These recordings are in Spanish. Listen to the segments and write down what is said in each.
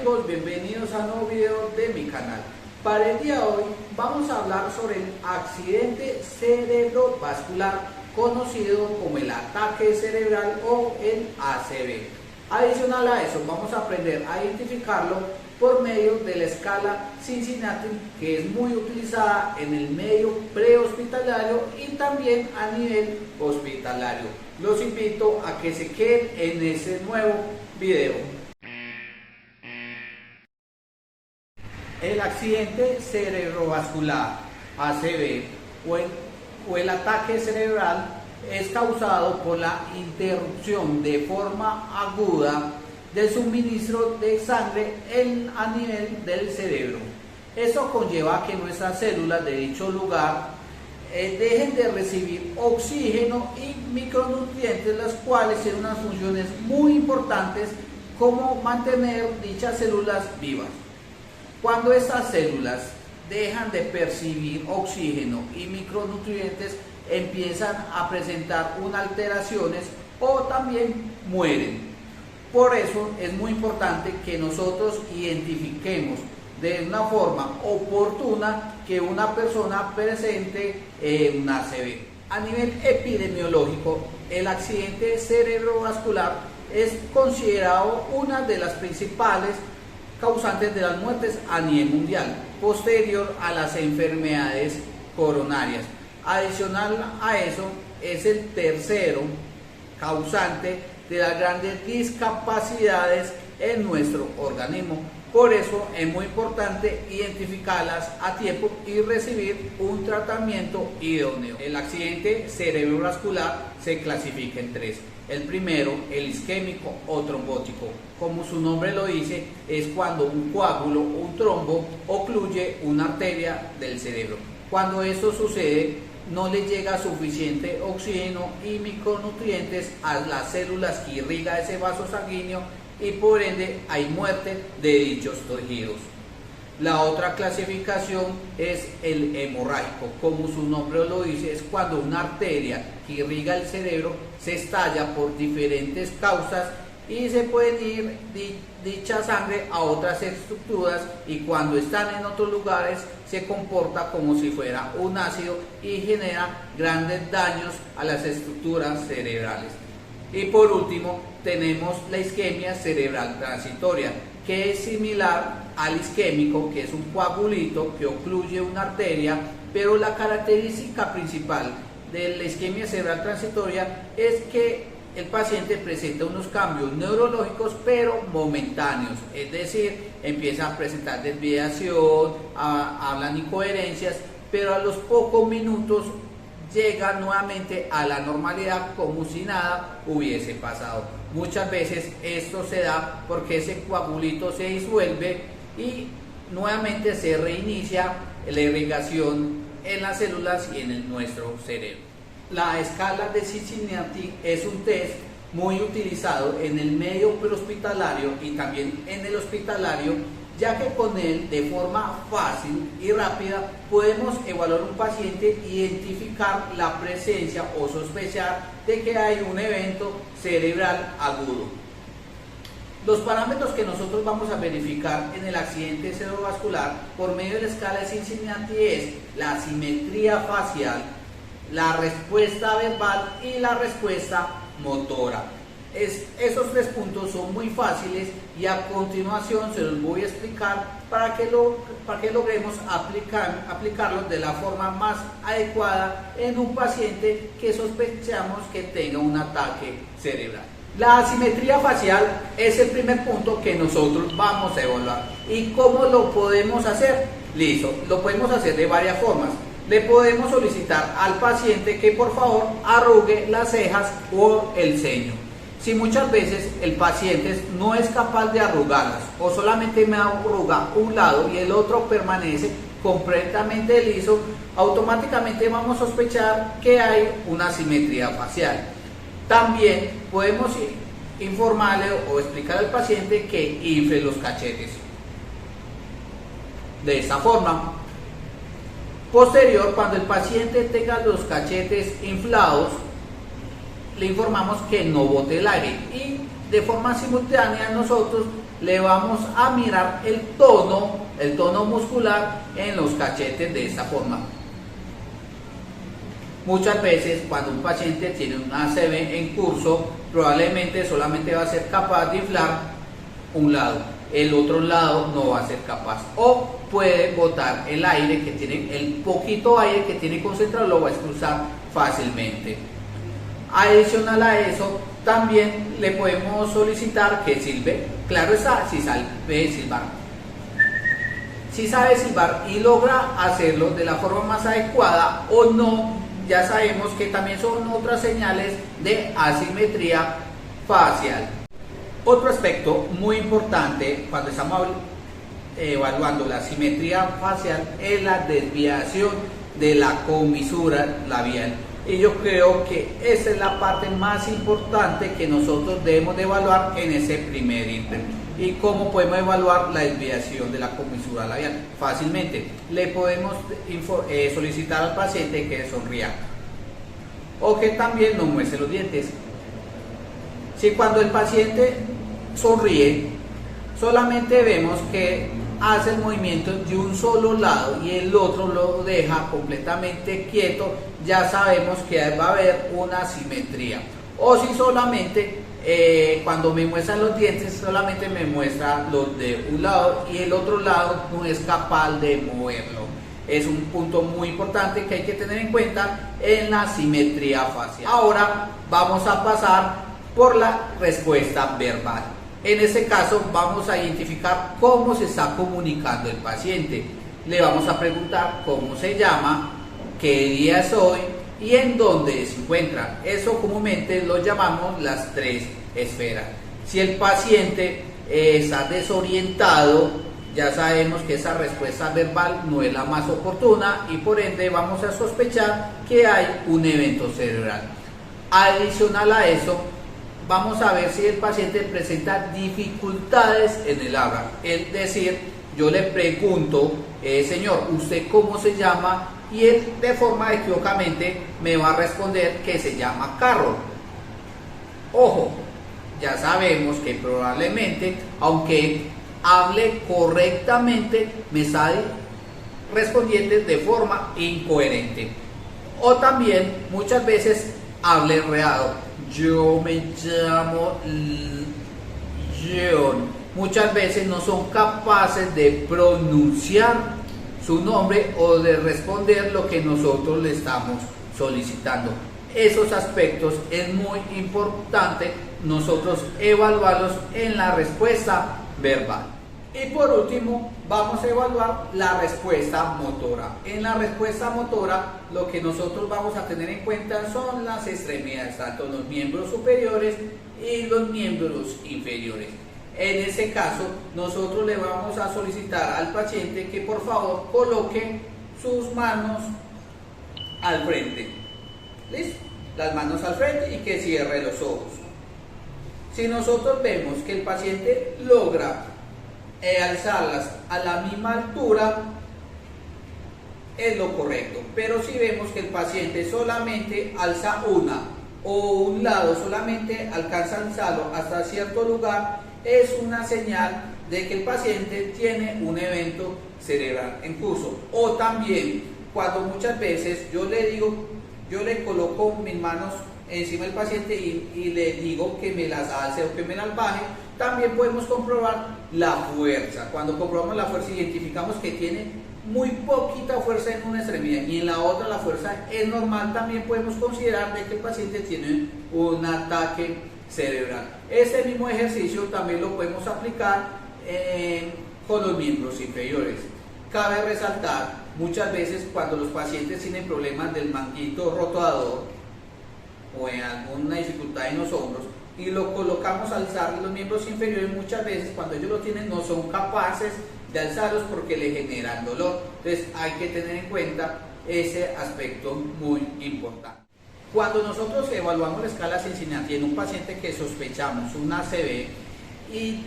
amigos, bienvenidos a un nuevo video de mi canal. Para el día de hoy vamos a hablar sobre el accidente cerebrovascular conocido como el ataque cerebral o el ACV. Adicional a eso vamos a aprender a identificarlo por medio de la escala Cincinnati, que es muy utilizada en el medio prehospitalario y también a nivel hospitalario. Los invito a que se queden en ese nuevo video. El accidente cerebrovascular, ACV, o el ataque cerebral es causado por la interrupción de forma aguda del suministro de sangre a nivel del cerebro. Esto conlleva que nuestras células de dicho lugar dejen de recibir oxígeno y micronutrientes, las cuales tienen unas funciones muy importantes como mantener dichas células vivas. Cuando estas células dejan de percibir oxígeno y micronutrientes, empiezan a presentar unas alteraciones o también mueren. Por eso es muy importante que nosotros identifiquemos de una forma oportuna que una persona presente un ACV. A nivel epidemiológico, el accidente cerebrovascular es considerado una de las principales causantes de las muertes a nivel mundial, posterior a las enfermedades coronarias. Adicional a eso, es el tercero causante de las grandes discapacidades en nuestro organismo. Por eso es muy importante identificarlas a tiempo y recibir un tratamiento idóneo. El accidente cerebrovascular se clasifica en tres. El primero, el isquémico o trombótico. Como su nombre lo dice, es cuando un coágulo o un trombo ocluye una arteria del cerebro. Cuando esto sucede, no le llega suficiente oxígeno y micronutrientes a las células que irriga ese vaso sanguíneo y por ende hay muerte de dichos tejidos. La otra clasificación es el hemorrágico. Como su nombre lo dice, es cuando una arteria que irriga el cerebro se estalla por diferentes causas y se pueden ir dicha sangre a otras estructuras, y cuando están en otros lugares se comporta como si fuera un ácido y genera grandes daños a las estructuras cerebrales. Y por último tenemos la isquemia cerebral transitoria, que es similar al isquémico, que es un coagulito que ocluye una arteria, pero la característica principal de la isquemia cerebral transitoria es que el paciente presenta unos cambios neurológicos pero momentáneos, es decir, empieza a presentar desviación, hablan incoherencias, pero a los pocos minutos llega nuevamente a la normalidad como si nada hubiese pasado. Muchas veces esto se da porque ese coagulito se disuelve y nuevamente se reinicia la irrigación en las células y en nuestro cerebro. La escala de Cincinnati es un test muy utilizado en el medio prehospitalario y también en el hospitalario, ya que con él de forma fácil y rápida podemos evaluar un paciente e identificar la presencia o sospechar de que hay un evento cerebral agudo. Los parámetros que nosotros vamos a verificar en el accidente cerebrovascular por medio de la escala de Cincinnati es la asimetría facial, la respuesta verbal y la respuesta motora. Esos tres puntos son muy fáciles y a continuación se los voy a explicar para que logremos aplicarlos de la forma más adecuada en un paciente que sospechamos que tenga un ataque cerebral. La asimetría facial es el primer punto que nosotros vamos a evaluar. ¿Y cómo lo podemos hacer? Listo, lo podemos hacer de varias formas. Le podemos solicitar al paciente que por favor arrugue las cejas o el ceño. Si muchas veces el paciente no es capaz de arrugarlas o solamente me arruga un lado y el otro permanece completamente liso, automáticamente vamos a sospechar que hay una asimetría facial. También podemos informarle o explicar al paciente que infle los cachetes. De esta forma. Posterior, cuando el paciente tenga los cachetes inflados, le informamos que no bote el aire y de forma simultánea nosotros le vamos a mirar el tono muscular en los cachetes de esta forma. Muchas veces cuando un paciente tiene una ACV en curso, probablemente solamente va a ser capaz de inflar un lado, el otro lado no va a ser capaz, o puede botar el aire que tiene, el poquito aire que tiene concentrado lo va a expulsar fácilmente. Adicional a eso, también le podemos solicitar que silbe, claro está, si sabe silbar. Si sabe silbar y logra hacerlo de la forma más adecuada o no, ya sabemos que también son otras señales de asimetría facial. Otro aspecto muy importante cuando estamos evaluando la simetría facial es la desviación de la comisura labial. Y yo creo que esa es la parte más importante que nosotros debemos de evaluar en ese primer ítem. ¿Y cómo podemos evaluar la desviación de la comisura labial? Fácilmente, le podemos solicitar al paciente que sonría o que también nos muestre los dientes. Si cuando el paciente sonríe, solamente vemos que hace el movimiento de un solo lado y el otro lo deja completamente quieto, ya sabemos que va a haber una simetría. O si solamente cuando me muestran los dientes, solamente me muestra los de un lado y el otro lado no es capaz de moverlo. Es un punto muy importante que hay que tener en cuenta en la simetría facial. Ahora vamos a pasar por la respuesta verbal. En este caso vamos a identificar cómo se está comunicando el paciente. Le vamos a preguntar cómo se llama, qué día es hoy y en dónde se encuentra. Eso comúnmente lo llamamos las 3 esferas. Si el paciente está desorientado, ya sabemos que esa respuesta verbal no es la más oportuna y por ende vamos a sospechar que hay un evento cerebral. Adicional a eso, vamos a ver si el paciente presenta dificultades en el habla. Es decir, yo le pregunto, señor, ¿usted cómo se llama? Y él de forma equivocadamente me va a responder que se llama Carlos. Ojo, ya sabemos que probablemente, aunque hable correctamente, me está respondiendo de forma incoherente. O también muchas veces hable enredado. Yo me llamo John. Muchas veces no son capaces de pronunciar su nombre o de responder lo que nosotros le estamos solicitando. Esos aspectos es muy importante nosotros evaluarlos en la respuesta verbal. Y por último, vamos a evaluar la respuesta motora. En la respuesta motora, lo que nosotros vamos a tener en cuenta son las extremidades, tanto los miembros superiores y los miembros inferiores. En ese caso, nosotros le vamos a solicitar al paciente que por favor coloque sus manos al frente. ¿Listo? Las manos al frente y que cierre los ojos. Si nosotros vemos que el paciente logra alzarlas a la misma altura, es lo correcto. Pero si vemos que el paciente solamente alza una o un lado, solamente alcanza a alzarlo hasta cierto lugar, es una señal de que el paciente tiene un evento cerebral en curso. O también cuando muchas veces yo le coloco mis manos encima del paciente y le digo que me las alce o que me las baje, también podemos comprobar la fuerza. Cuando comprobamos la fuerza, identificamos que tiene muy poquita fuerza en una extremidad y en la otra la fuerza es normal, también podemos considerar de que el paciente tiene un ataque cerebral. Este mismo ejercicio también lo podemos aplicar con los miembros inferiores. Cabe resaltar, muchas veces cuando los pacientes tienen problemas del manguito rotador o en alguna dificultad en los hombros y lo colocamos a alzar los miembros inferiores, muchas veces cuando ellos lo tienen no son capaces de alzarlos porque le generan dolor. Entonces hay que tener en cuenta ese aspecto muy importante. Cuando nosotros evaluamos la escala Cincinnati en un paciente que sospechamos una ACV y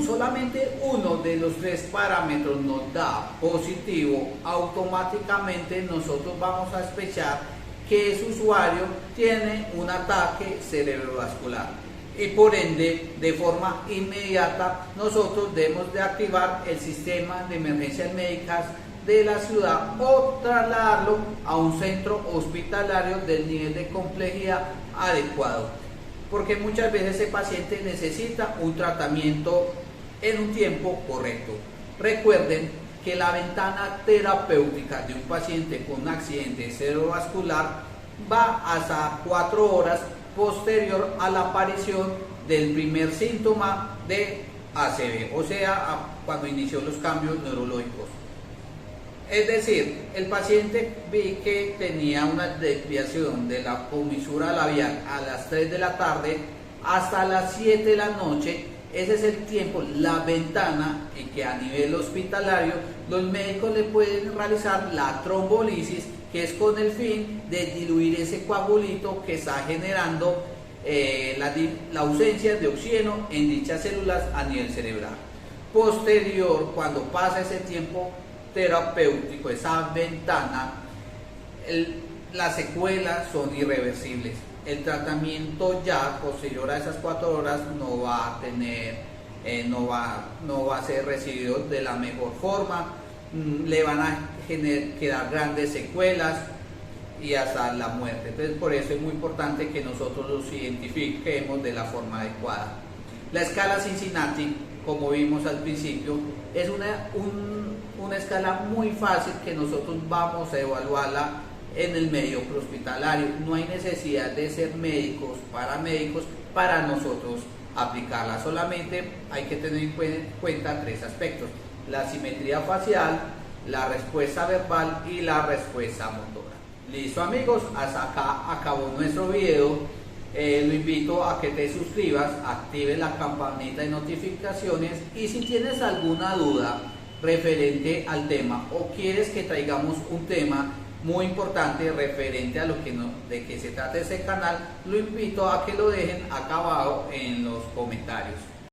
solamente uno de los 3 parámetros nos da positivo, automáticamente nosotros vamos a sospechar que ese usuario tiene un ataque cerebrovascular. y por ende de forma inmediata nosotros debemos de activar el sistema de emergencias médicas de la ciudad o trasladarlo a un centro hospitalario del nivel de complejidad adecuado, porque muchas veces ese paciente necesita un tratamiento en un tiempo correcto. Recuerden que la ventana terapéutica de un paciente con un accidente cerebrovascular va hasta 4 horas posterior a la aparición del primer síntoma de ACV, o sea, cuando inició los cambios neurológicos. Es decir, el paciente vi que tenía una desviación de la comisura labial a las 3 de la tarde hasta las 7 de la noche. Ese es el tiempo, la ventana en que a nivel hospitalario los médicos le pueden realizar la trombolisis, que es con el fin de diluir ese coagulito que está generando la ausencia de oxígeno en dichas células a nivel cerebral. Posterior, cuando pasa ese tiempo terapéutico, esa ventana, las secuelas son irreversibles. El tratamiento ya posterior a esas 4 horas no va a tener, no va a ser recibido de la mejor forma, le van a quedar grandes secuelas y hasta la muerte. Entonces, por eso es muy importante que nosotros los identifiquemos de la forma adecuada. La escala Cincinnati, como vimos al principio, es una escala muy fácil que nosotros vamos a evaluarla en el medio prehospitalario. No hay necesidad de ser médicos, paramédicos, para nosotros aplicarla. Solamente hay que tener en cuenta 3 aspectos: la simetría facial, la respuesta verbal y la respuesta motora. Listo, amigos, hasta acá acabó nuestro video. Lo invito a que te suscribas, actives la campanita de notificaciones, y si tienes alguna duda referente al tema o quieres que traigamos un tema muy importante referente a de que se trata este canal, lo invito a que lo dejen acá abajo en los comentarios.